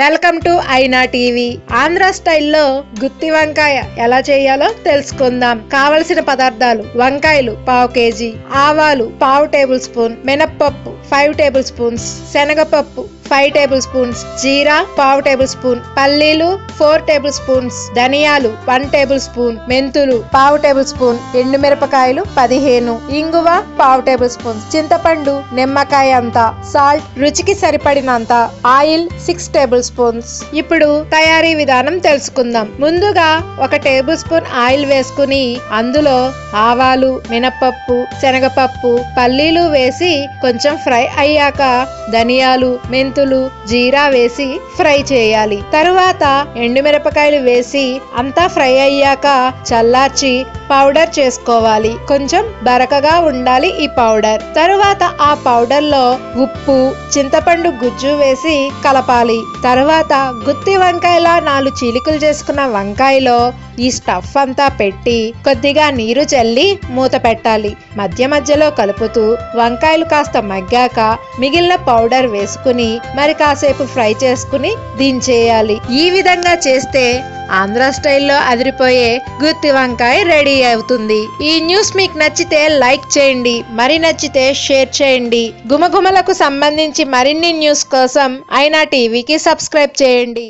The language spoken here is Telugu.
వెల్కమ్ టు ఐనా టీవీ. ఆంధ్ర స్టైల్లో గుత్తి వంకాయ ఎలా చేయాలో తెలుసుకుందాం. కావలసిన పదార్థాలు: వంకాయలు ½ కేజీ, ఆవాలు ½ టేబుల్ స్పూన్, మినప్పప్పు 5 టేబుల్ స్పూన్స్, శనగపప్పు 5 టేబుల్ స్పూన్స్, జీరా ½ టేబుల్ స్పూన్, పల్లీలు 4 టేబుల్ స్పూన్స్, ధనియాలు 1 టేబుల్ స్పూన్, మెంతులు ½ టేబుల్ స్పూన్, ఎండుమిరపకాయలు 15, ఇంగువ ½ టేబుల్ స్పూన్, చింతపండు నిమ్మకాయ అంత, సాల్ట్ రుచికి సరిపడినంత, ఆయిల్ 6 టేబుల్ స్పూన్స్. ఇప్పుడు తయారీ విధానం తెలుసుకుందాం. ముందుగా 1 టేబుల్ స్పూన్ ఆయిల్ వేసుకుని అందులో ఆవాలు, మినప్పప్పు, శనగపప్పు, పల్లీలు వేసి కొంచెం ఫ్రై అయ్యాక ధనియాలు, మెంతులు, జీరా వేసి ఫ్రై చేయాలి. తరువాత ఎండుమిరపకాయలు వేసి అంతా ఫ్రై అయ్యాక చల్లార్చి పౌడర్ చేసుకోవాలి. కొంచెం బరకగా ఉండాలి ఈ పౌడర్. తరువాత ఆ పౌడర్ లో ఉప్పు, చింతపండు గుజ్జు వేసి కలపాలి. తరువాత గుత్తి వంకాయలా 4 చీలికలు చేసుకున్న వంకాయలో ఈ స్టఫ్ అంతా పెట్టి కొద్దిగా నీరు చల్లి మూత పెట్టాలి. మధ్య మధ్యలో కలుపుతూ వంకాయలు కాస్త మగ్గాక మిగిలిన పౌడర్ వేసుకుని మరి కాసేపు ఫ్రై చేసుకుని దించేయాలి. ఈ విధంగా చేస్తే ఆంధ్ర స్టైల్లో అదిరిపోయే గుత్తి వంకాయ రెడీ అవుతుంది. ఈ న్యూస్ మీకు నచ్చితే లైక్ చేయండి, మరి నచ్చితే షేర్ చేయండి. గుమగుమలకు సంబంధించి మరిన్ని న్యూస్ కోసం ఐనా టీవీకి సబ్స్క్రైబ్ చేయండి.